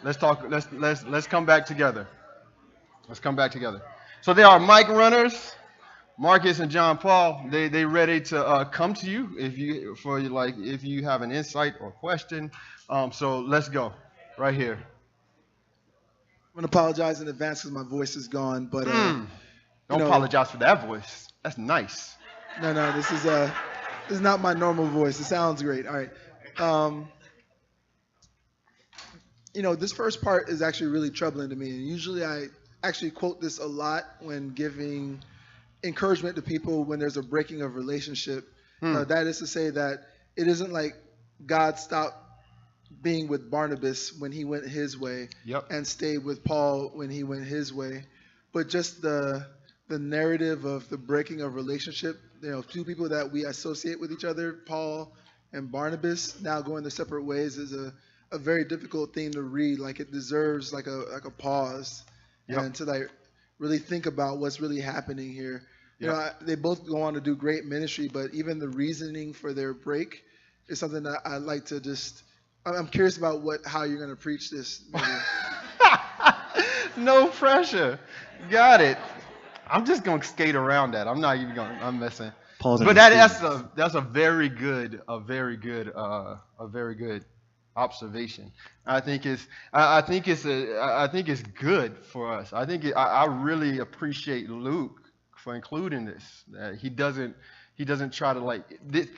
Let's talk. Let's come back together. Let's come back together. So there are mic runners, Marcus and John Paul. They ready to come to you if you have an insight or question. So let's go right here. I'm gonna apologize in advance because my voice is gone. But Don't apologize for that voice. That's nice. no, this is not my normal voice. It sounds great. All right. Um, this first part is actually really troubling to me, and usually I actually quote this a lot when giving encouragement to people when there's a breaking of relationship. That is to say that it isn't like God stopped being with Barnabas when he went his way Yep. and stayed with Paul when he went his way, but just the narrative of the breaking of relationship. Two people that we associate with each other, Paul and Barnabas, now going their separate ways is a very difficult thing to read. Like it deserves like a pause and to like really think about what's really happening here. They both go on to do great ministry, but even the reasoning for their break is something that I'd like to just. I'm curious about how you're going to preach this. No pressure. Got it. I'm just gonna skate around that. I'm not even gonna. I'm messing. Pause. But that's a very good observation. I think it's good for us. I really appreciate Luke for including this. He doesn't try to like this.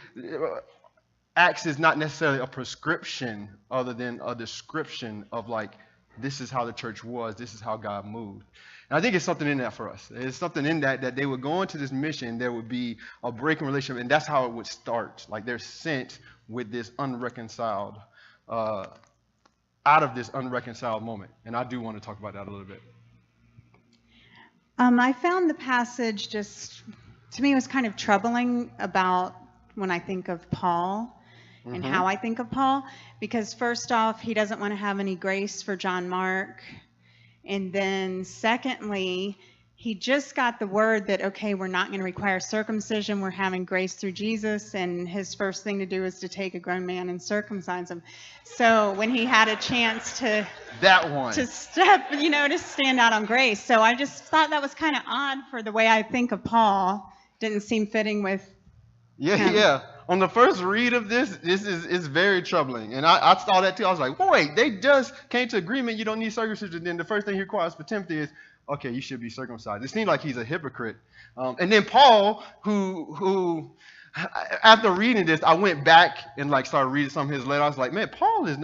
Acts is not necessarily a prescription other than a description of like this is how the church was, this is how God moved. And I think it's something in that for us. There's something in that they would go into this mission, there would be a breaking relationship, and that's how it would start. Like they're sent with this unreconciled, out of this unreconciled moment. And I do want to talk about that a little bit. I found the passage just, to me, it was kind of troubling about when I think of Paul and how I think of Paul, because first off, he doesn't want to have any grace for John Mark. And then secondly, he just got the word that, okay, we're not going to require circumcision. We're having grace through Jesus. And his first thing to do is to take a grown man and circumcise him. So when he had a chance to step, to stand out on grace. So I just thought that was kind of odd for the way I think of Paul. Didn't seem fitting with him. Yeah. On the first read of this is very troubling. And I saw that too. I was like, wait, they just came to agreement you don't need circumcision. Then the first thing he requires for Timothy is, okay, you should be circumcised. It seemed like he's a hypocrite. And then Paul, who after reading this, I went back and like started reading some of his letters. I was like, man, Paul is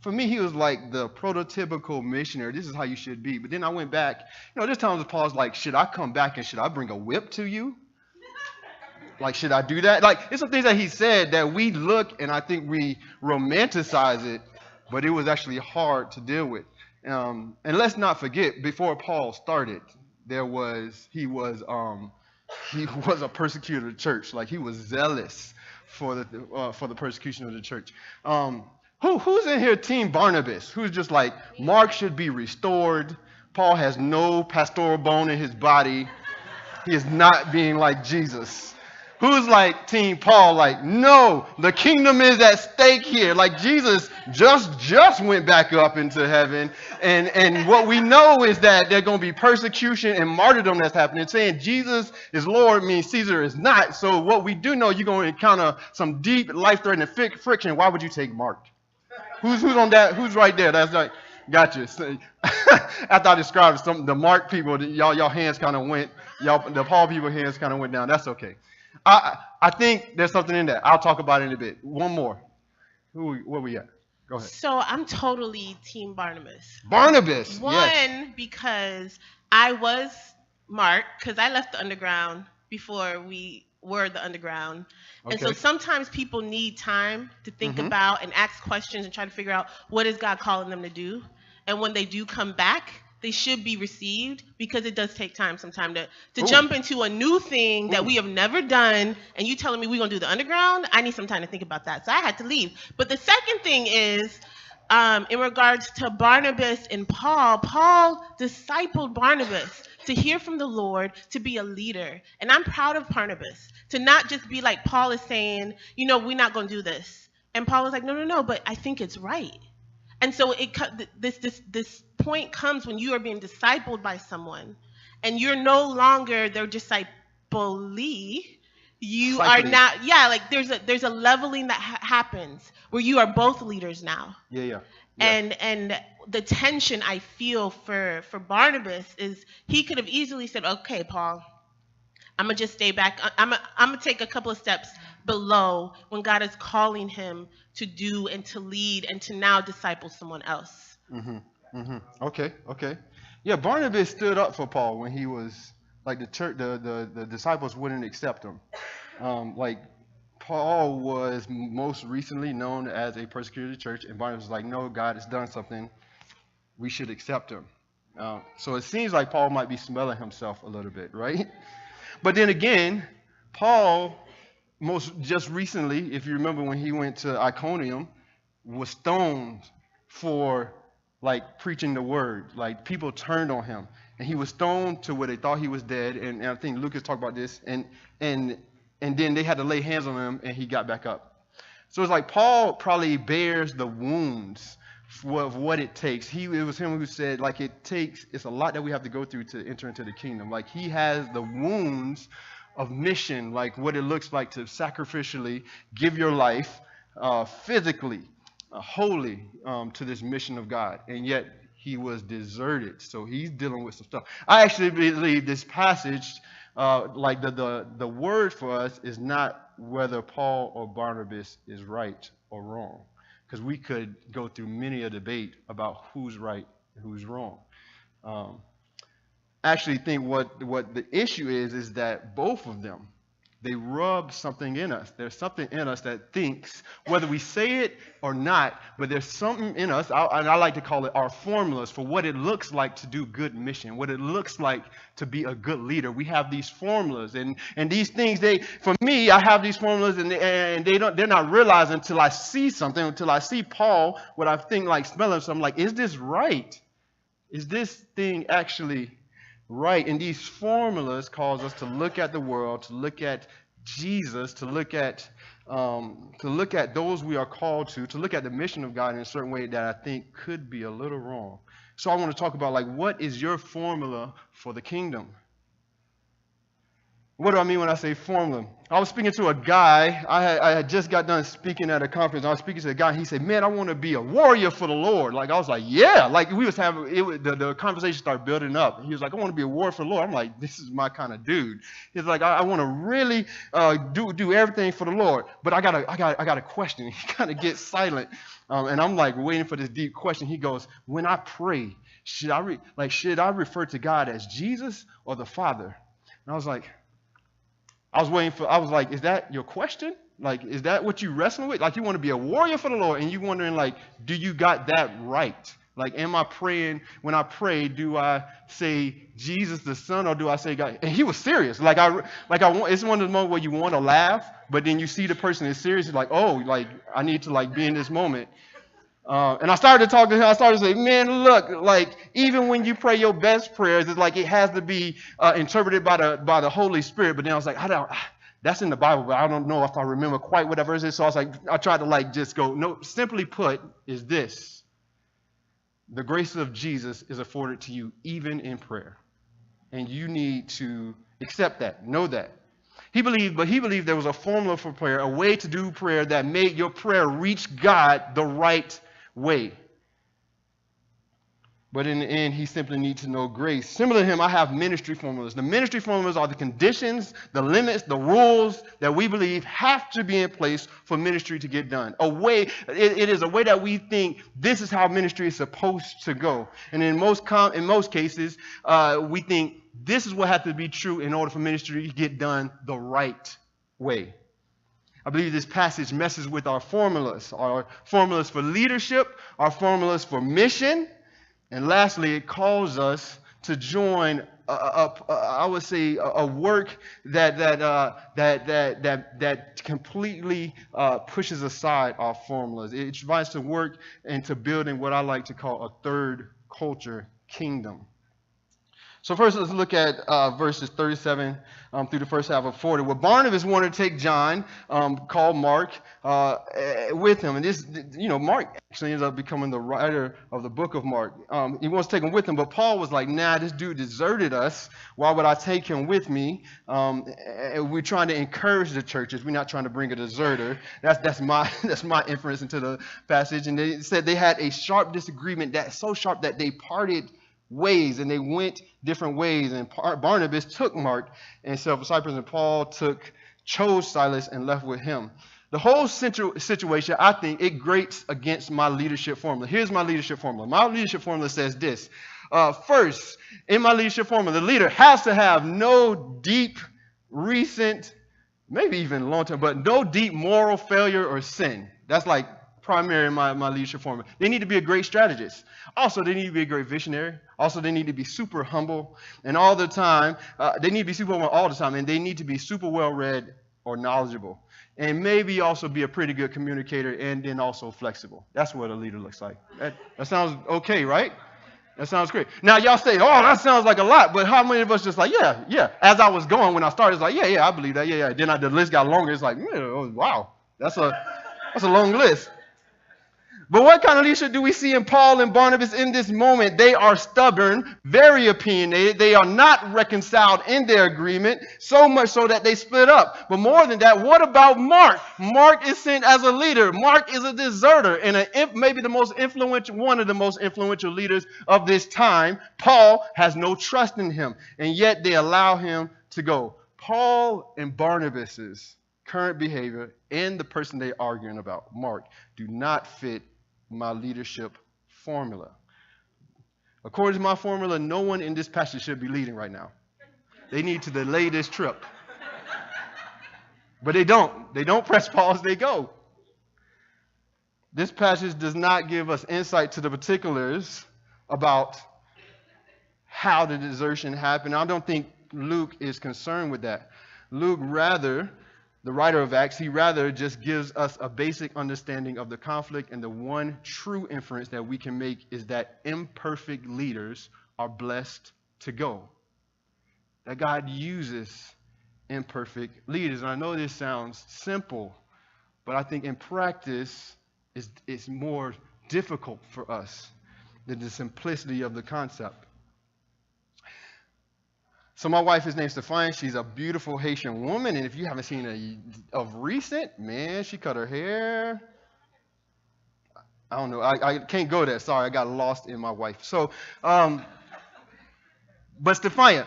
for me, he was like the prototypical missionary. This is how you should be. But then I went back, there's times Paul's like, should I come back and should I bring a whip to you? Like, should I do that? Like, it's some things that he said that we look and I think we romanticize it, but it was actually hard to deal with. And let's not forget, before Paul started, he was a persecutor of the church. Like, he was zealous for the persecution of the church. Who's in here, Team Barnabas? Who's just like, Mark should be restored. Paul has no pastoral bone in his body. He is not being like Jesus. Who's like Team Paul, like, no, the kingdom is at stake here. Like Jesus just went back up into heaven. And what we know is that there's going to be persecution and martyrdom that's happening. Saying Jesus is Lord means Caesar is not. So what we do know, you're going to encounter some deep life-threatening friction. Why would you take Mark? Who's on that? Who's right there? That's like, gotcha. So, after I described the Mark people, y'all hands kind of went, the Paul people hands kind of went down. That's okay. I think there's something in that. I'll talk about it in a bit. One more. Where we at? Go ahead. So I'm totally Team Barnabas. Barnabas. One, yes. Because I was Mark, because I left the underground before we were the underground. And so sometimes people need time to think about and ask questions and try to figure out what is God calling them to do. And when they do come back, they should be received, because it does take time sometime to jump into a new thing that we have never done. And you telling me we're going to do the underground? I need some time to think about that. So I had to leave. But the second thing is, in regards to Barnabas and Paul discipled Barnabas to hear from the Lord, to be a leader. And I'm proud of Barnabas to not just be like Paul is saying, we're not going to do this. And Paul was like, no, but I think it's right. And so this point comes when you are being discipled by someone, and you're no longer their disciplee. You are Discipling. now, like there's a leveling that happens where you are both leaders now. Yeah. And the tension I feel for Barnabas is he could have easily said, okay, Paul, I'm gonna just stay back. I'm gonna take a couple of steps below when God is calling him to do and to lead and to now disciple someone else. Okay. Yeah, Barnabas stood up for Paul when he was like the church, the disciples wouldn't accept him. Like Paul was most recently known as a persecutor of the church, and Barnabas was like, no, God has done something. We should accept him. So it seems like Paul might be smelling himself a little bit, right? But then again, Paul, just recently, if you remember when he went to Iconium, was stoned for like preaching the word. Like people turned on him, and he was stoned to where they thought he was dead. And I think Lucas talked about this. And then they had to lay hands on him, and he got back up. So it's like Paul probably bears the wounds of what it takes. It was him who said, like, it's a lot that we have to go through to enter into the kingdom. Like he has the wounds of mission, like what it looks like to sacrificially give your life physically, wholly to this mission of God. And yet he was deserted. So he's dealing with some stuff. I actually believe this passage, like the word for us is not whether Paul or Barnabas is right or wrong. Because we could go through many a debate about who's right and who's wrong. I actually think what the issue is that both of them, they rub something in us. There's something in us that thinks, whether we say it or not, but there's something in us, and I like to call it our formulas for what it looks like to do good mission, what it looks like to be a good leader. We have these formulas, and these things, for me, I have these formulas, and they're not realized until I see something, until I see Paul, what I think like smelling something, like, is this right? Is this thing actually right? And these formulas cause us to look at the world, to look at Jesus, to look at those we are called to look at the mission of God in a certain way that I think could be a little wrong. So I want to talk about, like, what is your formula for the kingdom? What do I mean when I say formula? I was speaking to a guy. I had just got done speaking at a conference. I was speaking to a guy. And he said, "Man, I want to be a warrior for the Lord." Like I was like, "Yeah." Like we was having the conversation started building up. He was like, "I want to be a warrior for the Lord." I'm like, "This is my kind of dude." He's like, "I want to really do everything for the Lord." But I got a question. He kind of gets silent, and I'm like waiting for this deep question. He goes, "When I pray, should I refer to God as Jesus or the Father?" And I was like, I was like, is that your question? Like, is that what you wrestling with? Like, you want to be a warrior for the Lord, and you wondering, like, do you got that right? Like, am I praying, when I pray, do I say Jesus the Son, or do I say God? And he was serious. It's one of the moments where you want to laugh, but then you see the person is serious. You're like, oh, like, I need to, like, be in this moment. And I started to talk to him. I started to say, man, look, like, even when you pray your best prayers, it's like it has to be interpreted by the Holy Spirit. But then I was like, that's in the Bible, but I don't know if I remember quite what that verse is. So I was like, I tried to like just go, no, simply put is this: the grace of Jesus is afforded to you even in prayer. And you need to accept that, know that. He believed there was a formula for prayer, a way to do prayer that made your prayer reach God the right way. But in the end, he simply needs to know grace. Similar to him, I have ministry formulas. The ministry formulas are the conditions, the limits, the rules that we believe have to be in place for ministry to get done. It is a way that we think this is how ministry is supposed to go. And in most cases, we think this is what has to be true in order for ministry to get done the right way. I believe this passage messes with our formulas for leadership, our formulas for mission, and lastly, it calls us to join I would say a work that completely pushes aside our formulas. It tries to work into building what I like to call a third culture kingdom. So first, let's look at verses 37 through the first half of 40. Well, Barnabas wanted to take John, called Mark, with him. And this, Mark actually ends up becoming the writer of the book of Mark. He wants to take him with him, but Paul was like, nah, this dude deserted us. Why would I take him with me? We're trying to encourage the churches. We're not trying to bring a deserter. That's my inference into the passage. And they said they had a sharp disagreement, that so sharp that they parted ways, and they went different ways. And Barnabas took Mark and self of Cyprus, and Paul chose Silas and left with him. The whole situation, I think, it grates against my leadership formula. Here's my leadership formula. My leadership formula says this. First, in my leadership formula, the leader has to have no deep, recent, maybe even long-term, but no deep moral failure or sin. That's like primary in my leadership formula. They need to be a great strategist. Also, they need to be a great visionary. Also, they need to be super humble. And all the time, they need to be super humble all the time. And they need to be super well-read or knowledgeable. And maybe also be a pretty good communicator and then also flexible. That's what a leader looks like. That sounds okay, right? That sounds great. Now, y'all say, oh, that sounds like a lot. But how many of us just like, yeah. As I was going, when I started, it's like, yeah, I believe that. Yeah. Then the list got longer. It's like, wow, that's a long list. But what kind of leadership do we see in Paul and Barnabas in this moment? They are stubborn, very opinionated. They are not reconciled in their agreement, so much so that they split up. But more than that, what about Mark? Mark is sent as a leader. Mark is a deserter and maybe one of the most influential leaders of this time. Paul has no trust in him, and yet they allow him to go. Paul and Barnabas's current behavior and the person they're arguing about, Mark, do not fit my leadership formula. According to my formula, no one in this passage should be leading right now. They need to delay this trip. But they don't. They don't press pause, they go. This passage does not give us insight to the particulars about how the desertion happened. I don't think Luke is concerned with that. Luke the writer of Acts, he rather just gives us a basic understanding of the conflict, and the one true inference that we can make is that imperfect leaders are blessed to go. That God uses imperfect leaders. And I know this sounds simple, but I think in practice it's more difficult for us than the simplicity of the concept. So my wife is named Stephanie. She's a beautiful Haitian woman. And if you haven't seen her of recent, man, she cut her hair. I don't know. I can't go there. Sorry, I got lost in my wife. So, but Stephania,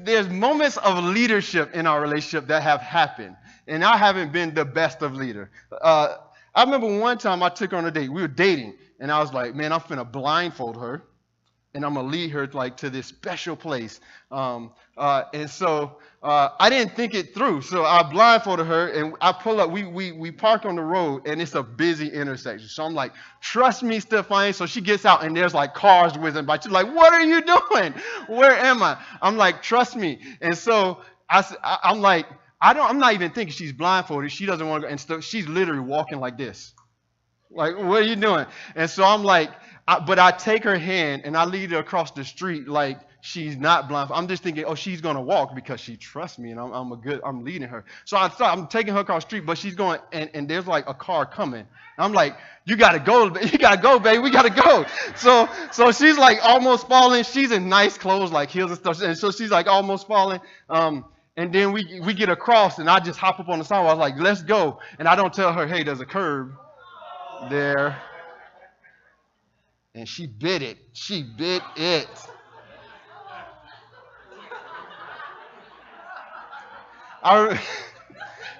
there's moments of leadership in our relationship that have happened. And I haven't been the best of leader. I remember one time I took her on a date. We were dating. And I was like, man, I'm finna blindfold her. And I'm going to lead her to this special place. And so I didn't think it through. So I blindfolded her, and I pull up. We park on the road, and it's a busy intersection. So I'm like, trust me, Stephanie. So she gets out, and there's like cars whizzing by. She's like, what are you doing? Where am I? I'm like, trust me. And so I'm like, I'm not even thinking she's blindfolded. She doesn't want to go. And so she's literally walking like this. Like, what are you doing? And so I'm like, but I take her hand and I lead her across the street like she's not blind. I'm just thinking, oh, she's going to walk because she trusts me and I'm leading her. So I'm taking her across the street, but she's going, and there's like a car coming. I'm like, you got to go, babe, we got to go. So she's like almost falling. She's in nice clothes, like heels and stuff. And so she's like almost falling. And then we get across and I just hop up on the sidewalk. I was like, let's go. And I don't tell her, hey, there's a curb there. And she bit it. She bit it.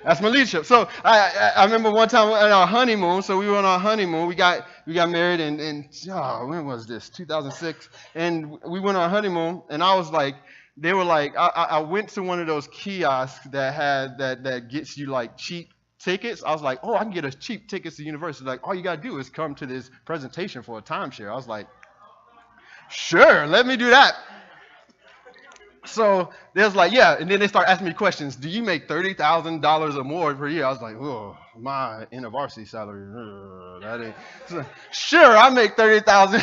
That's my leadership. So I remember one time at our honeymoon. So we were on our honeymoon. We got married in when was this? 2006. And we went on our honeymoon. And I was like, they were like, I went to one of those kiosks that gets you like cheap tickets. I was like, oh, I can get us cheap tickets to university. Like, all you got to do is come to this presentation for a timeshare. I was like, sure, let me do that. So there's like, yeah. And then they start asking me questions. Do you make $30,000 or more per year? I was like, oh, my InterVarsity salary, that ain't. Sure, I make 30,000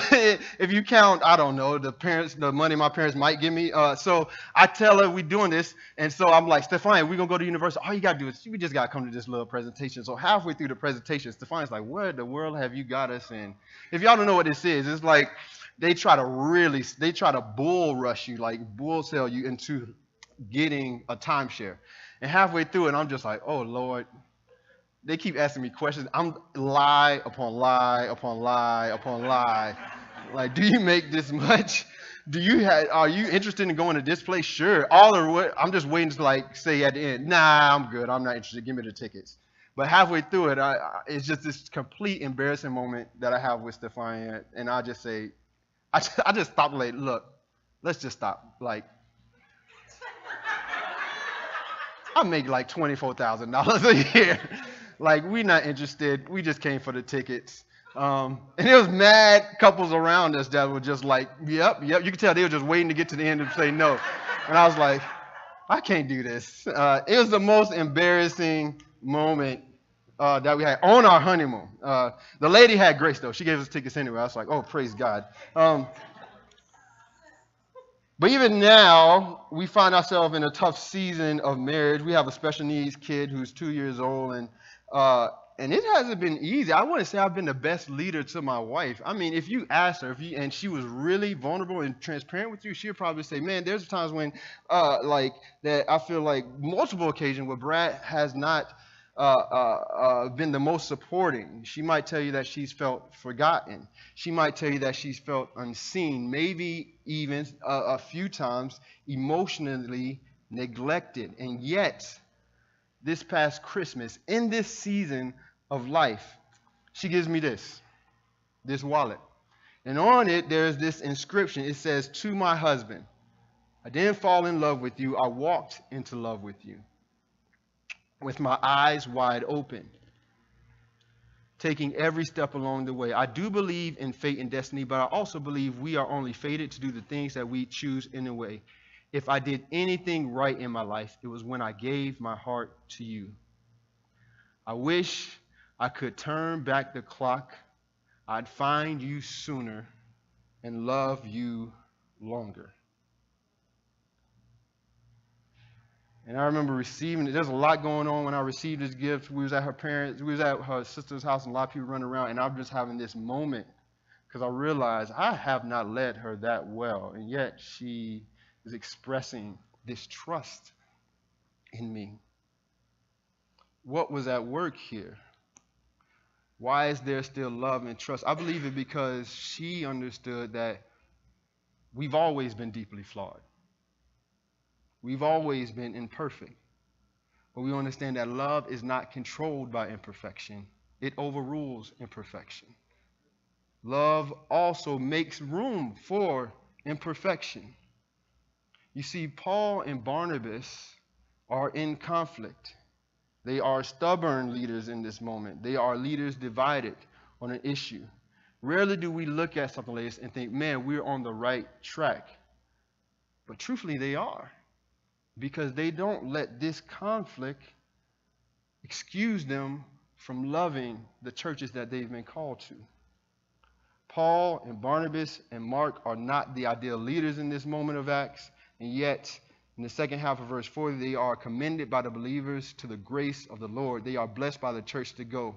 if you count. I don't know the money my parents might give me. So I tell her we doing this, and so I'm like, Stefania, we gonna go to university. All you gotta do is we just gotta come to this little presentation. So halfway through the presentation, Stefania's like, where the world have you got us in? If y'all don't know what this is, it's like they try to bull rush you, like bull sell you into getting a timeshare. And halfway through it, I'm just like, oh Lord. They keep asking me questions. I'm lie upon lie upon lie upon lie. Like, do you make this much? Are you interested in going to this place? Sure. I'm just waiting to like say at the end, nah, I'm good. I'm not interested. Give me the tickets. But halfway through it, it's just this complete embarrassing moment that I have with Stefania, and I just say, I just stop. Like, look, let's just stop. Like, I make like $24,000 a year. Like, we're not interested. We just came for the tickets. And there was mad couples around us that were just like, yep. You could tell they were just waiting to get to the end and say no. And I was like, I can't do this. It was the most embarrassing moment that we had on our honeymoon. The lady had grace, though. She gave us tickets anyway. I was like, oh, praise God. But even now, we find ourselves in a tough season of marriage. We have a special needs kid who's 2 years old, and it hasn't been easy. I want to say I've been the best leader to my wife. I mean, if you asked her, and she was really vulnerable and transparent with you, she'll probably say, man, there's times when, like, that I feel like multiple occasions where Brad has not been the most supporting. She might tell you that she's felt forgotten. She might tell you that she's felt unseen, maybe even a few times emotionally neglected. And yet, this past Christmas, in this season of life, she gives me this wallet. And on it, there's this inscription. It says, to my husband, I didn't fall in love with you. I walked into love with you. With my eyes wide open, taking every step along the way. I do believe in fate and destiny, but I also believe we are only fated to do the things that we choose in a way. If I did anything right in my life, it was when I gave my heart to you. I wish I could turn back the clock. I'd find you sooner and love you longer. And I remember receiving it. There's a lot going on when I received this gift. We was at her sister's house, and a lot of people running around, and I'm just having this moment because I realized I have not led her that well, and yet she is expressing this trust in me. What was at work here? Why is there still love and trust? I believe it because she understood that we've always been deeply flawed. We've always been imperfect. But we understand that love is not controlled by imperfection. It overrules imperfection. Love also makes room for imperfection. You see, Paul and Barnabas are in conflict. They are stubborn leaders in this moment. They are leaders divided on an issue. Rarely do we look at something like this and think, man, we're on the right track. But truthfully, they are. Because they don't let this conflict excuse them from loving the churches that they've been called to. Paul and Barnabas and Mark are not the ideal leaders in this moment of Acts, and yet in the second half of verse 40, they are commended by the believers to the grace of the Lord. They are blessed by the church to go.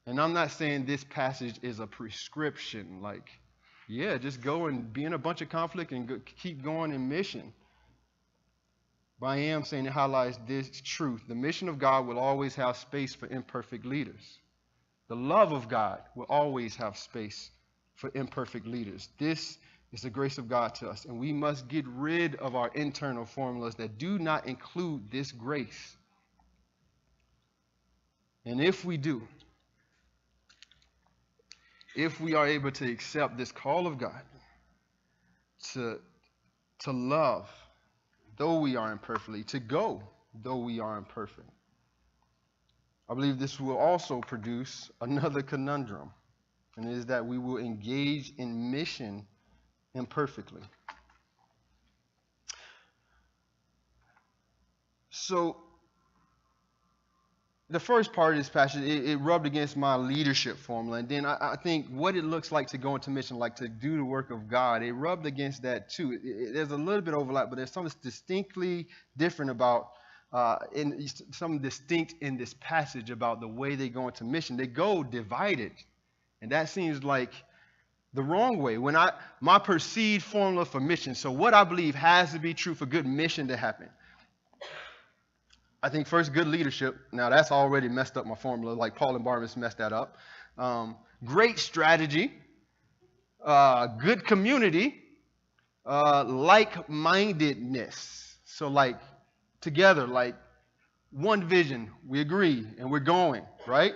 And I'm not saying this passage is a prescription, like, yeah, just go and be in a bunch of conflict and keep going in mission. But I am saying it highlights this truth. The mission of God will always have space for imperfect leaders. The love of God will always have space for imperfect leaders. This is the grace of God to us, and we must get rid of our internal formulas that do not include this grace. And if we do, if we are able to accept this call of God to love, though we are imperfectly, to go, though we are imperfect, I believe this will also produce another conundrum, and it is that we will engage in mission imperfectly. So the first part of this passage, it rubbed against my leadership formula. And then I think what it looks like to go into mission, like to do the work of God, it rubbed against that too. There's a little bit of overlap, but there's something distinctly different about, something distinct in this passage about the way they go into mission. They go divided. And that seems like the wrong way. My perceived formula for mission, so what I believe has to be true for good mission to happen. I think first, good leadership. Now, that's already messed up my formula, like Paul and Barnabas messed that up. Great strategy, good community, like-mindedness. So, like, together, like, one vision, we agree, and we're going, right?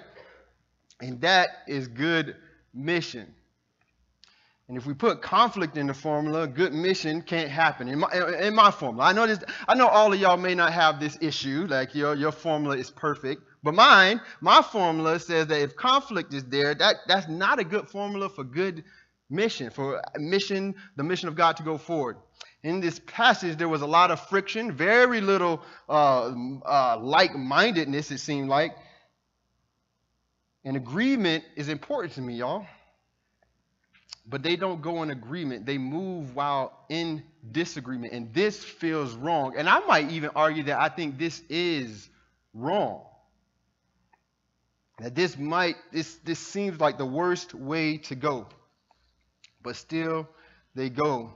And that is good mission. And if we put conflict in the formula, good mission can't happen. In my formula, I know all of y'all may not have this issue, like your formula is perfect, but my formula says that if conflict is there, that's not a good formula for good mission, the mission of God to go forward. In this passage, there was a lot of friction, very little like-mindedness, it seemed like. And agreement is important to me, y'all. But they don't go in agreement. They move while in disagreement. And this feels wrong. And I might even argue that I think this is wrong. That this seems like the worst way to go. But still, they go.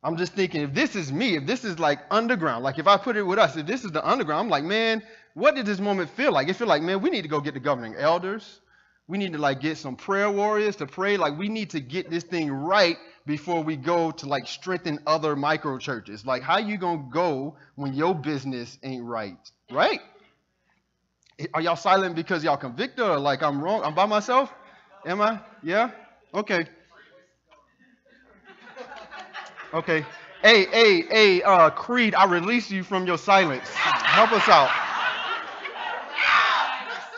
I'm just thinking, if this is me, if this is like underground, like if I put it with us, if this is the underground, I'm like, man, what did this moment feel like? It feel like, man, we need to go get the governing elders. We need to like get some prayer warriors to pray. Like we need to get this thing right before we go to like strengthen other micro churches. Like how you gonna go when your business ain't right? Right? Are y'all silent because y'all convicted or like I'm wrong? I'm by myself? Am I? Yeah? Okay. Okay. Hey, Creed, I release you from your silence. Help us out.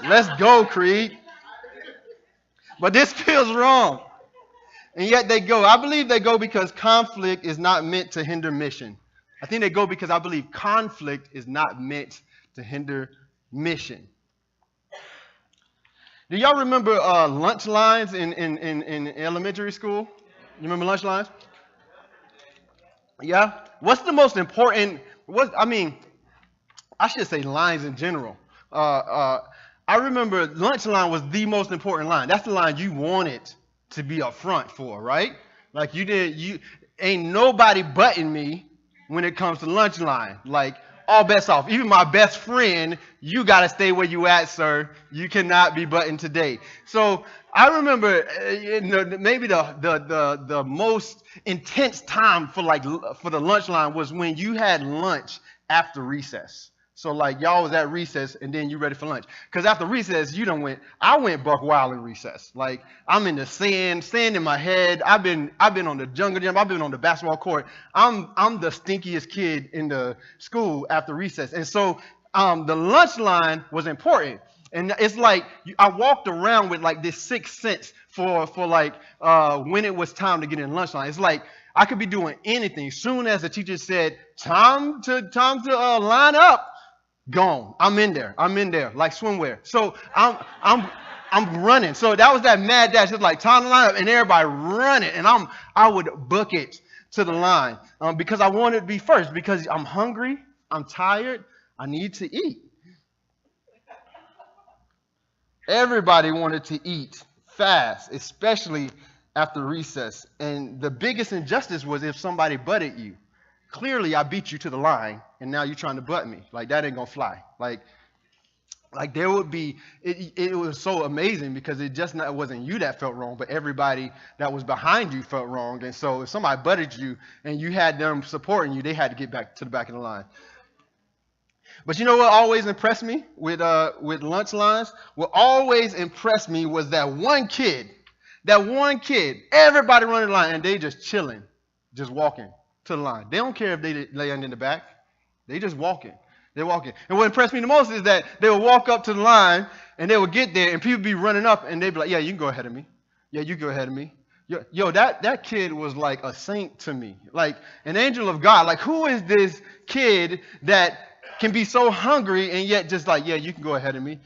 Let's go, Creed. But this feels wrong. And yet they go. I believe they go because conflict is not meant to hinder mission. I think they go because I believe conflict is not meant to hinder mission. Do y'all remember lunch lines in elementary school? You remember lunch lines? Yeah? What's the most important? I should say lines in general. I remember lunch line was the most important line. That's the line you wanted to be up front for, right? Like you ain't nobody butting me when it comes to lunch line. Like all bets off. Even my best friend, you got to stay where you at, sir. You cannot be buttoned today. So I remember maybe the most intense time for the lunch line was when you had lunch after recess. So like y'all was at recess and then you ready for lunch. Because after recess, I went buck wild in recess. Like I'm in the sand in my head. I've been on the jungle gym. I've been on the basketball court. I'm the stinkiest kid in the school after recess. And so the lunch line was important. And it's like I walked around with like this sixth sense for when it was time to get in lunch line. It's like I could be doing anything. Soon as the teacher said, time to line up. Gone. I'm in there like swimwear. So I'm running. So that was that mad dash. It's like time to line up and everybody running. And I would book it to the line because I wanted to be first because I'm hungry. I'm tired. I need to eat. Everybody wanted to eat fast, especially after recess. And the biggest injustice was if somebody butted you. Clearly, I beat you to the line, and now you're trying to butt me. Like, that ain't going to fly. Like there would be, it was so amazing because it wasn't you that felt wrong, but everybody that was behind you felt wrong. And so if somebody butted you and you had them supporting you, they had to get back to the back of the line. But you know what always impressed me with lunch lines? What always impressed me was that one kid, everybody running the line, and they just chilling, just walking to the line. They don't care if they land in the back. They just walking. They're walking. And what impressed me the most is that they would walk up to the line and they would get there and people would be running up and they'd be like, yeah, you can go ahead of me. Yeah, you go ahead of me. Yo, that kid was like a saint to me. Like an angel of God. Like who is this kid that can be so hungry and yet just like, yeah, you can go ahead of me.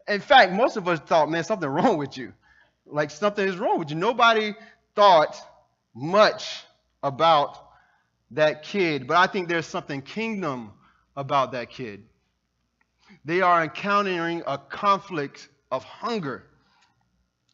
In fact, most of us thought, man, something wrong with you. Like something is wrong with you. Nobody thought much about that kid, but I think there's something kingdom about that kid. They are encountering a conflict of hunger.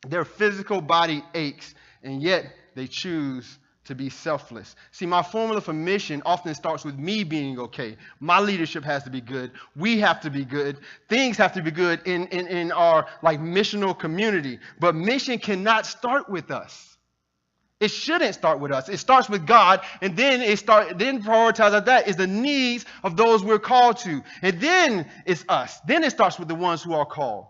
Their physical body aches, and yet they choose to be selfless. See, my formula for mission often starts with me being okay. My leadership has to be good. We have to be good. Things have to be good in our like missional community. But mission cannot start with us. It shouldn't start with us. It starts with God, and then prioritize of that is the needs of those we're called to. And then it's us. Then it starts with the ones who are called.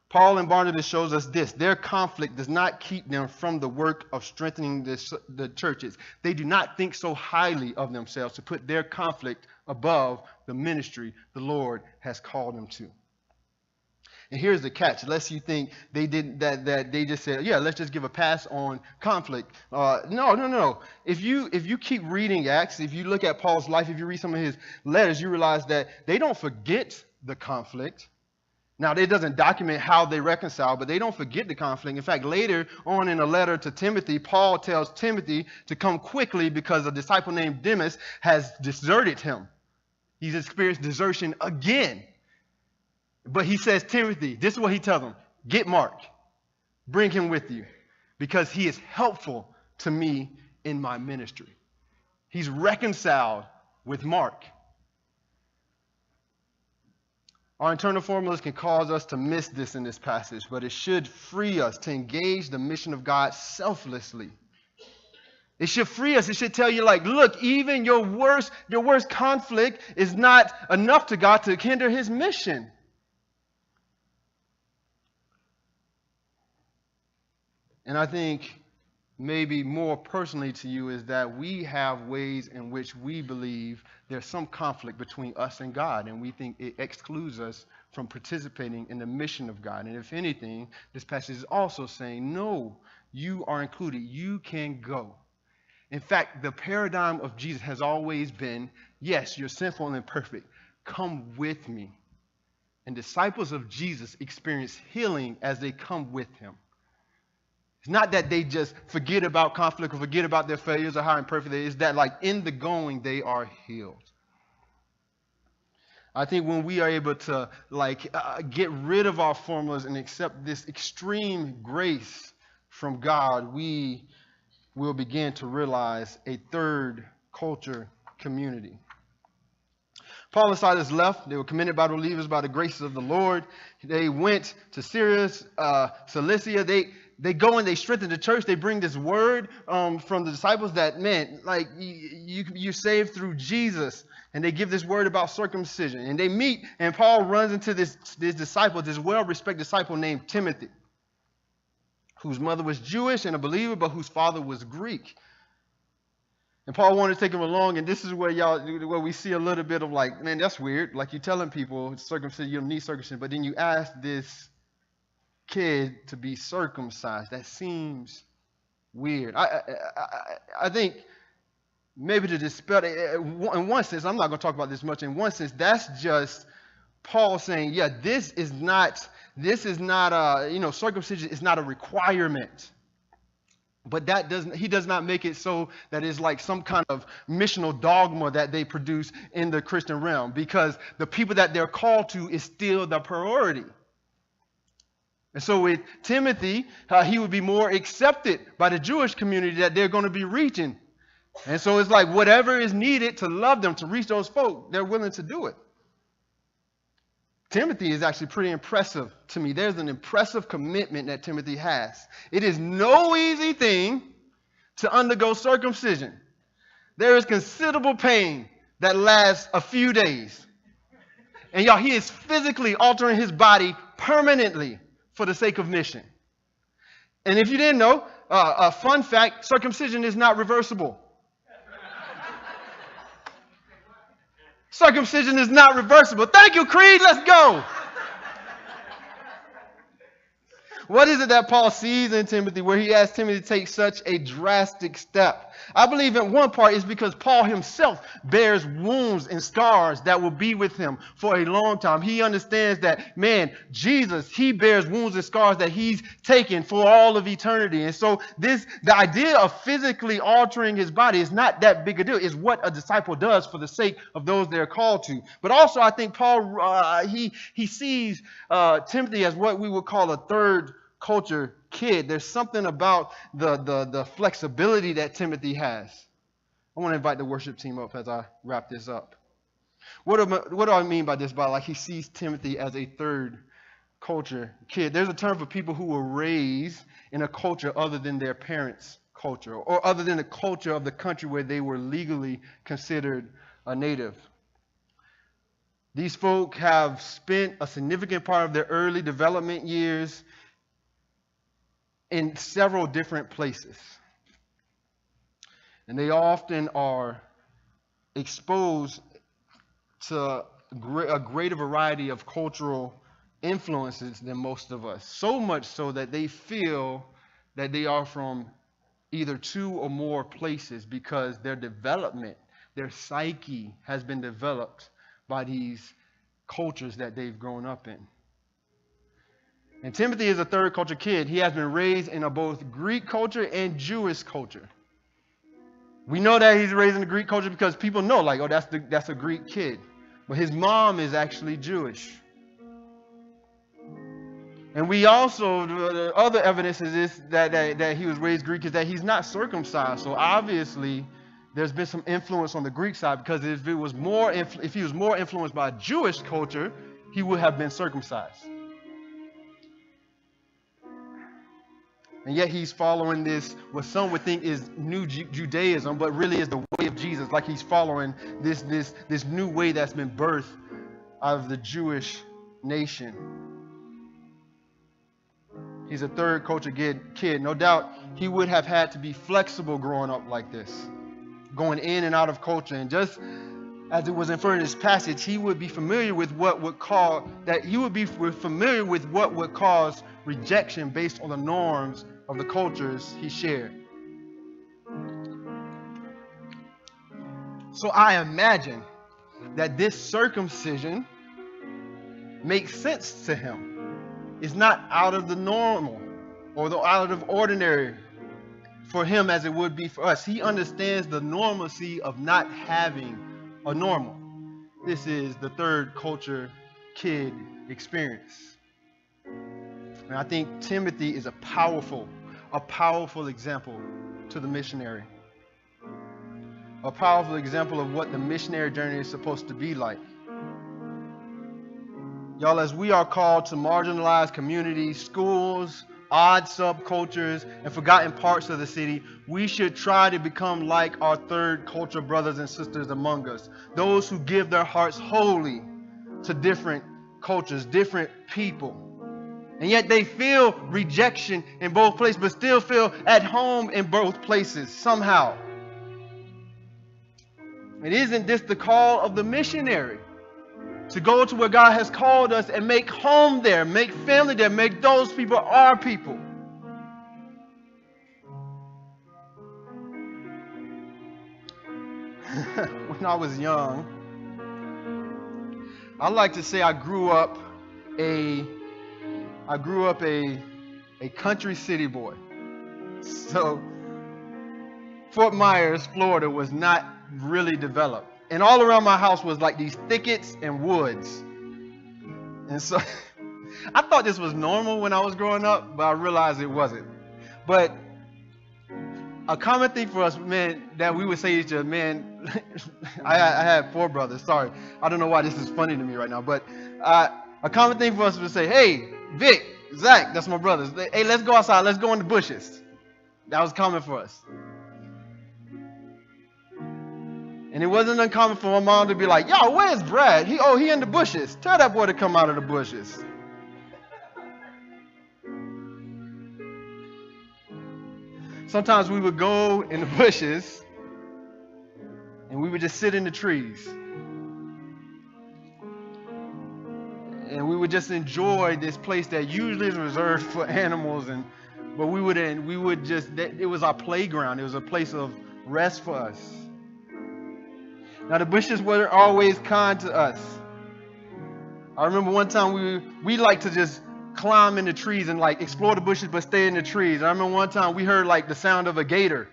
Paul and Barnabas shows us this. Their conflict does not keep them from the work of strengthening the churches. They do not think so highly of themselves to put their conflict above the ministry the Lord has called them to. And here's the catch. Lest you think they did that they just said, yeah, let's just give a pass on conflict. No. If you keep reading Acts, if you look at Paul's life, if you read some of his letters, you realize that they don't forget the conflict. Now, it doesn't document how they reconcile, but they don't forget the conflict. In fact, later on in a letter to Timothy, Paul tells Timothy to come quickly because a disciple named Demas has deserted him. He's experienced desertion again. But he says, Timothy, this is what he tells him. Get Mark. Bring him with you because he is helpful to me in my ministry. He's reconciled with Mark. Our internal formulas can cause us to miss this in this passage, but it should free us to engage the mission of God selflessly. It should free us. It should tell you, like, look, even your worst conflict is not enough to God to hinder his mission. And I think maybe more personally to you is that we have ways in which we believe there's some conflict between us and God, and we think it excludes us from participating in the mission of God. And if anything, this passage is also saying, no, you are included. You can go. In fact, the paradigm of Jesus has always been, yes, you're sinful and imperfect. Come with me. And disciples of Jesus experience healing as they come with him. It's not that they just forget about conflict or forget about their failures or how imperfect they are. It's that like in the going, they are healed. I think when we are able to get rid of our formulas and accept this extreme grace from God, we will begin to realize a third culture community. Paul and Silas left. They were commended by the believers by the graces of the Lord. They went to Syria, Cilicia. They go and they strengthen the church. They bring this word from the disciples that, man, like you're saved through Jesus. And they give this word about circumcision. And they meet, and Paul runs into this disciple, this well-respected disciple named Timothy, whose mother was Jewish and a believer, but whose father was Greek. And Paul wanted to take him along, and this is where we see a little bit of like, man, that's weird. Like you're telling people circumcision, you don't need circumcision, but then you ask this kid to be circumcised. That seems weird. I think maybe to dispel it, in one sense, I'm not going to talk about this much. In one sense, that's just Paul saying, yeah, this is not circumcision is not a requirement. But he does not make it so that it's like some kind of missional dogma that they produce in the Christian realm, because the people that they're called to is still the priority. And so with Timothy, he would be more accepted by the Jewish community that they're going to be reaching. And so it's like whatever is needed to love them, to reach those folk, they're willing to do it. Timothy is actually pretty impressive to me. There's an impressive commitment that Timothy has. It is no easy thing to undergo circumcision. There is considerable pain that lasts a few days. And y'all, he is physically altering his body permanently for the sake of mission. And if you didn't know, a fun fact, circumcision is not reversible. Circumcision is not reversible. Thank you, Creed. Let's go. What is it that Paul sees in Timothy where he asks Timothy to take such a drastic step? I believe in one part is because Paul himself bears wounds and scars that will be with him for a long time. He understands that, man, Jesus, he bears wounds and scars that he's taken for all of eternity. And so the idea of physically altering his body is not that big a deal. It's what a disciple does for the sake of those they're called to. But also I think Paul, he sees Timothy as what we would call a third culture kid. There's something about the flexibility that Timothy has. I want to invite the worship team up as I wrap this up. What do I mean by this? By like he sees Timothy as a third culture kid. There's a term for people who were raised in a culture other than their parents' culture, or other than the culture of the country where they were legally considered a native. These folk have spent a significant part of their early development years in several different places. And they often are exposed to a greater variety of cultural influences than most of us. So much so that they feel that they are from either two or more places because their development, their psyche has been developed by these cultures that they've grown up in. And Timothy is a third culture kid. He has been raised in both Greek culture and Jewish culture. We know that he's raised in the Greek culture because people know, like, oh, that's a Greek kid. But his mom is actually Jewish. And we also, the other evidence is this, that he was raised Greek, is that he's not circumcised. So obviously, there's been some influence on the Greek side, because if he was more influenced by Jewish culture, he would have been circumcised. And yet he's following this, what some would think is new Judaism, but really is the way of Jesus. Like he's following this new way that's been birthed out of the Jewish nation. He's a third culture kid. No doubt he would have had to be flexible growing up like this, going in and out of culture. And just as it was inferred in this passage, he would be familiar with what would cause rejection based on the norms of the cultures he shared. So I imagine that this circumcision makes sense to him. It's not out of the normal or out of ordinary for him as it would be for us. He understands the normalcy of not having a normal. This is the third culture kid experience. And I think Timothy is a powerful example to the missionary. A powerful example of what the missionary journey is supposed to be like. Y'all, as we are called to marginalized communities, schools, odd subcultures, and forgotten parts of the city, we should try to become like our third culture brothers and sisters among us. Those who give their hearts wholly to different cultures, different people. And yet they feel rejection in both places, but still feel at home in both places somehow. And isn't this the call of the missionary? To go to where God has called us and make home there, make family there, make those people our people. When I was young, I like to say I grew up a country city boy. So Fort Myers, Florida was not really developed. And all around my house was like these thickets and woods. And so I thought this was normal when I was growing up, but I realized it wasn't. But a common thing for us, man, that we would say to each other, man, I had 4 brothers. Sorry. I don't know why this is funny to me right now. But a common thing for us would say, hey, Vic, Zach, that's my brothers. Hey, let's go outside. Let's go in the bushes. That was common for us. And it wasn't uncommon for my mom to be like, yo, where's Brad? He in the bushes. Tell that boy to come out of the bushes. Sometimes we would go in the bushes and we would just sit in the trees. and we would just enjoy this place that usually is reserved for animals, but we would just, it was our playground. It was a place of rest for us. Now the bushes weren't always kind to us. I remember one time we like to just climb in the trees and like explore the bushes but stay in the trees. I remember one time we heard like the sound of a gator.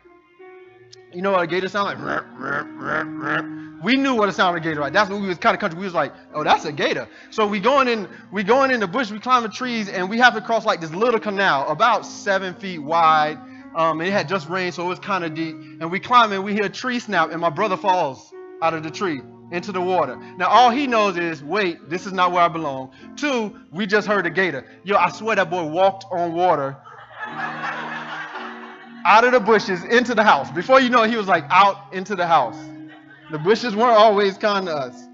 You know what a gator sound like? We knew what it sounded like a gator, right? That's when we was kind of country. We was like, oh, that's a gator. So we going in the bush, we climb the trees, and we have to cross like this little canal about 7 feet wide. And it had just rained, so it was kind of deep. And we climb and we hear a tree snap, and my brother falls out of the tree into the water. Now all he knows is, wait, this is not where I belong. 2, we just heard a gator. Yo, I swear that boy walked on water out of the bushes into the house. Before you know it, he was like out into the house. The bushes weren't always kind to us.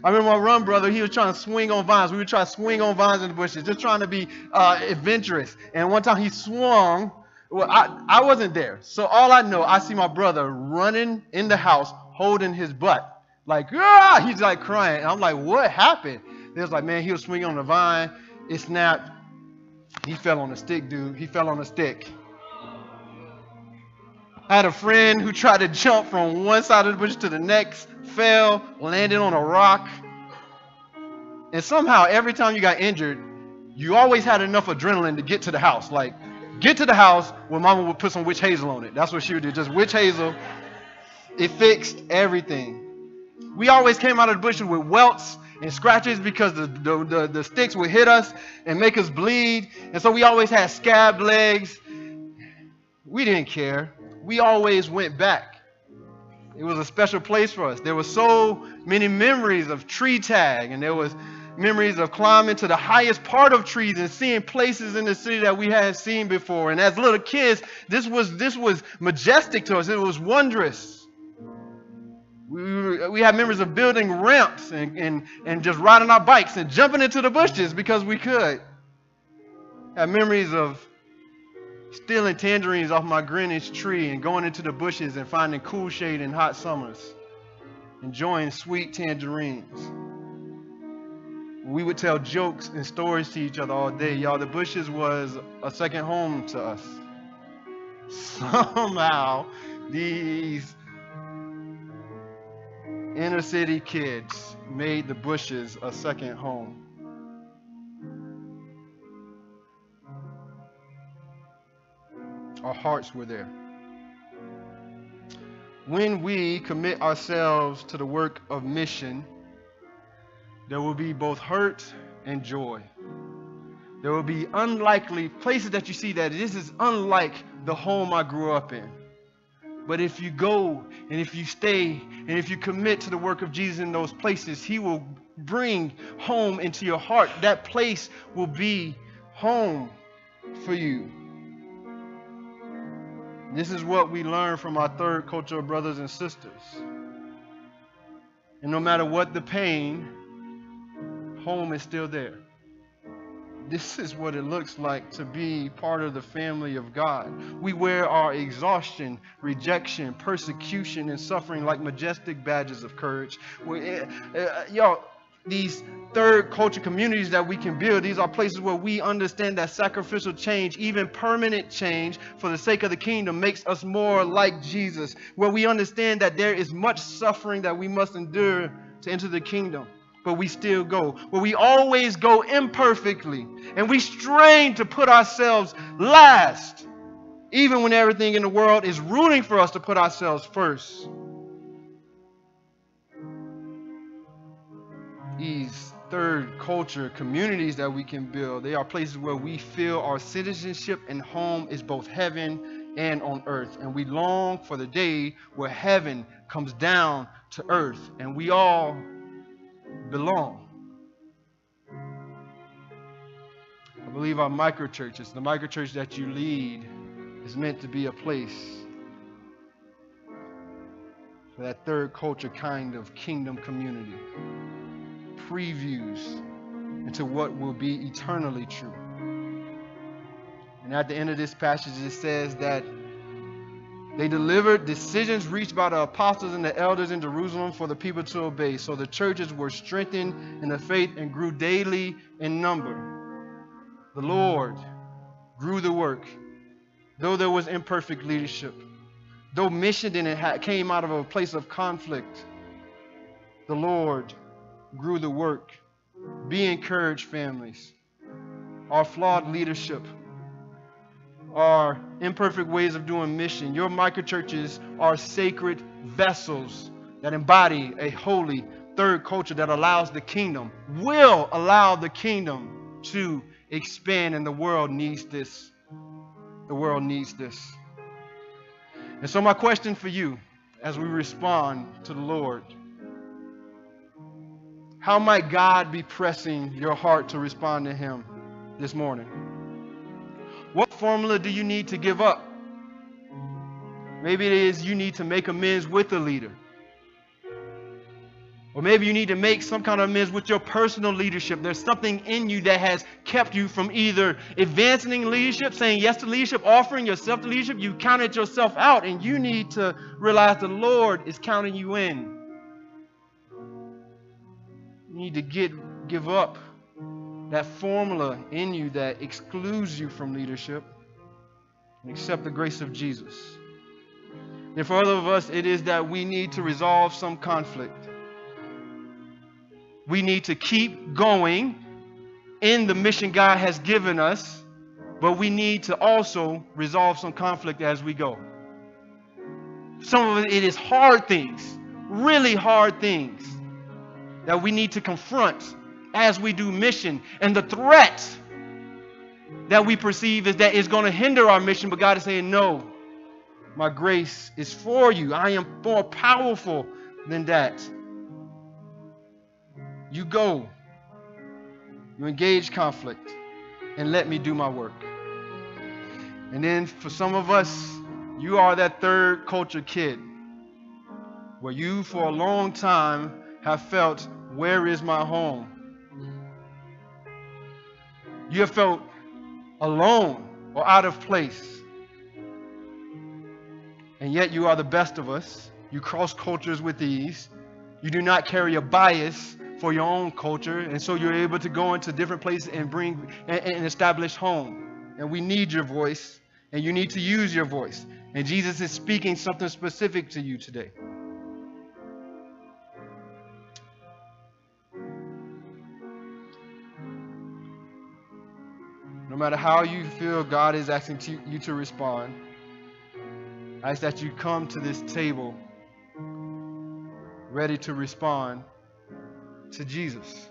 I remember my run brother, he was trying to swing on vines. We would try to swing on vines in the bushes, just trying to be adventurous. And one time he swung. Well, I wasn't there. So all I know, I see my brother running in the house, holding his butt. Like, ah! He's like crying. And I'm like, what happened? They was like, man, he was swinging on the vine. It snapped. He fell on the stick, dude. He fell on the stick. I had a friend who tried to jump from one side of the bush to the next, fell, landed on a rock. And somehow, every time you got injured, you always had enough adrenaline to get to the house. Like, get to the house where mama would put some witch hazel on it. That's what she would do, just witch hazel. It fixed everything. We always came out of the bushes with welts and scratches because the sticks would hit us and make us bleed. And so we always had scabbed legs. We didn't care. We always went back. It was a special place for us. There were so many memories of tree tag, and there was memories of climbing to the highest part of trees and seeing places in the city that we hadn't seen before. And as little kids, this was majestic to us. It was wondrous. We had memories of building ramps and just riding our bikes and jumping into the bushes because we could. Had memories of stealing tangerines off my Greenwich tree and going into the bushes and finding cool shade in hot summers. Enjoying sweet tangerines. We would tell jokes and stories to each other all day. Y'all, the bushes was a second home to us. Somehow, these inner city kids made the bushes a second home. Our hearts were there. When we commit ourselves to the work of mission, there will be both hurt and joy. There will be unlikely places that you see that this is unlike the home I grew up in. But if you go and if you stay and if you commit to the work of Jesus in those places, he will bring home into your heart. That place will be home for you. This is what we learn from our third culture brothers and sisters. And no matter what the pain, home is still there. This is what it looks like to be part of the family of God. We wear our exhaustion, rejection, persecution, and suffering like majestic badges of courage. These third culture communities that we can build, these are places where we understand that sacrificial change, even permanent change for the sake of the kingdom, makes us more like Jesus. Where we understand that there is much suffering that we must endure to enter the kingdom, but we still go. Where we always go imperfectly, and we strain to put ourselves last, even when everything in the world is rooting for us to put ourselves first. These third culture communities that we can build, they are places where we feel our citizenship and home is both heaven and on earth. And we long for the day where heaven comes down to earth and we all belong. I believe our microchurches, the microchurch that you lead, is meant to be a place for that third culture kind of kingdom community. Previews into what will be eternally true. And at the end of this passage, it says that They delivered decisions reached by the apostles and the elders in Jerusalem for the people to obey. So the churches were strengthened in the faith and grew daily in number. The Lord grew the work, though there was imperfect leadership. Though mission came out of a place of conflict, the Lord grew the work. Be encouraged, families. Our flawed leadership, our imperfect ways of doing mission, your microchurches are sacred vessels that embody a holy third culture that allows the kingdom, will allow the kingdom to expand, and the world needs this. The world needs this. And so my question for you as we respond to the Lord, how might God be pressing your heart to respond to Him this morning? What formula do you need to give up? Maybe it is you need to make amends with a leader. Or maybe you need to make some kind of amends with your personal leadership. There's something in you that has kept you from either advancing in leadership, saying yes to leadership, offering yourself to leadership. You counted yourself out, and you need to realize the Lord is counting you in. You need to give up that formula in you that excludes you from leadership and accept the grace of Jesus. And for other of us, it is that we need to resolve some conflict. We need to keep going in the mission God has given us, but we need to also resolve some conflict as we go. Some of it is hard things, really hard things that we need to confront as we do mission. And the threat that we perceive is that it's going to hinder our mission, but God is saying, no, my grace is for you. I am more powerful than that. You go, you engage conflict, and let me do my work. And then for some of us, you are that third culture kid where you for a long time have felt, where is my home? You have felt alone or out of place. And yet you are the best of us. You cross cultures with ease. You do not carry a bias for your own culture, and so you're able to go into different places and bring and establish home. And we need your voice, and you need to use your voice. And Jesus is speaking something specific to you today. No matter how you feel God is asking you to respond, I ask that you come to this table ready to respond to Jesus.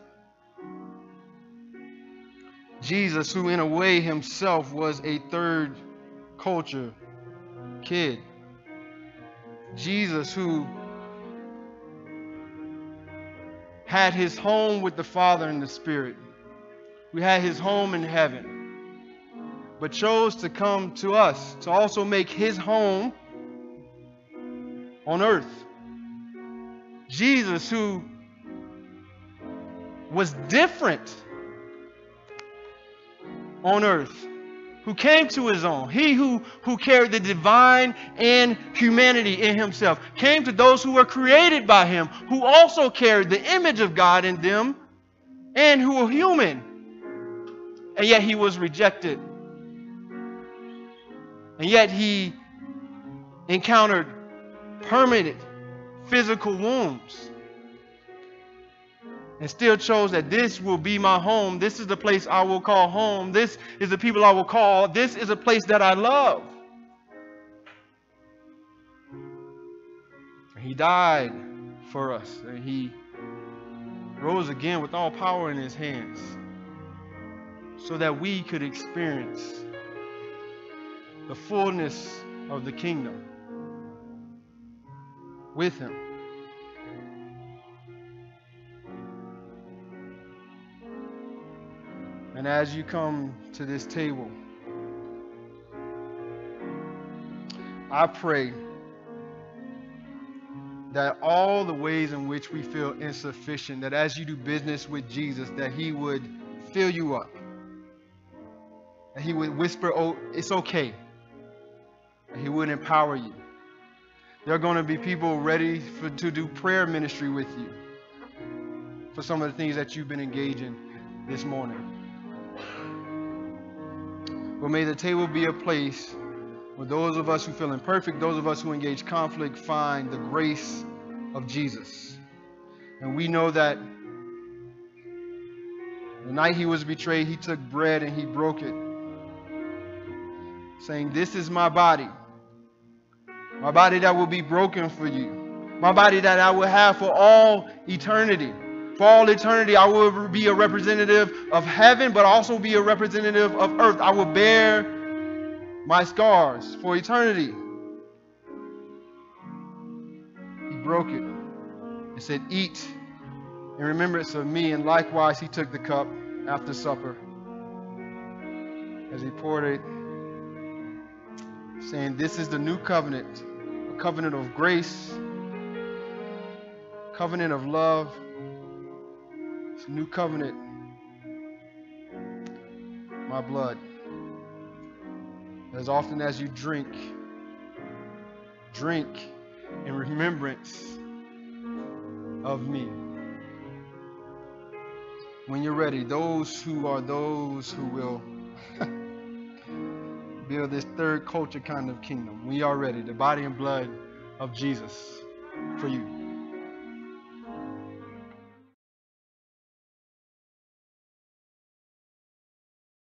Jesus, who in a way himself was a third culture kid. Jesus, who had his home with the Father and the Spirit, who had his home in heaven, but chose to come to us to also make his home on earth. Jesus, who was different on earth, who came to his own. He who carried the divine and humanity in himself, came to those who were created by him, who also carried the image of God in them and who were human. And yet he was rejected. And yet he encountered permanent physical wounds. And still chose that this will be my home. This is the place I will call home. This is the people I will call. This is a place that I love. He died for us. And he rose again with all power in his hands so that we could experience the fullness of the kingdom with him. And as you come to this table, I pray that all the ways in which we feel insufficient, that as you do business with Jesus, that he would fill you up. That he would whisper, oh, it's okay. That he would empower you. There are going to be people ready to do prayer ministry with you for some of the things that you've been engaging this morning. But may the table be a place where those of us who feel imperfect, those of us who engage conflict, find the grace of Jesus. And we know that the night he was betrayed, he took bread and he broke it, saying, "This is my body that will be broken for you, my body that I will have for all eternity. For all eternity, I will be a representative of heaven, but also be a representative of earth. I will bear my scars for eternity." He broke it and said, "Eat in remembrance of me." And likewise, he took the cup after supper as he poured it, saying, "This is the new covenant, a covenant of grace, covenant of love. It's a new covenant, my blood. As often as you drink, drink in remembrance of me." When you're ready, those who will build this third culture kind of kingdom, we are ready, the body and blood of Jesus for you.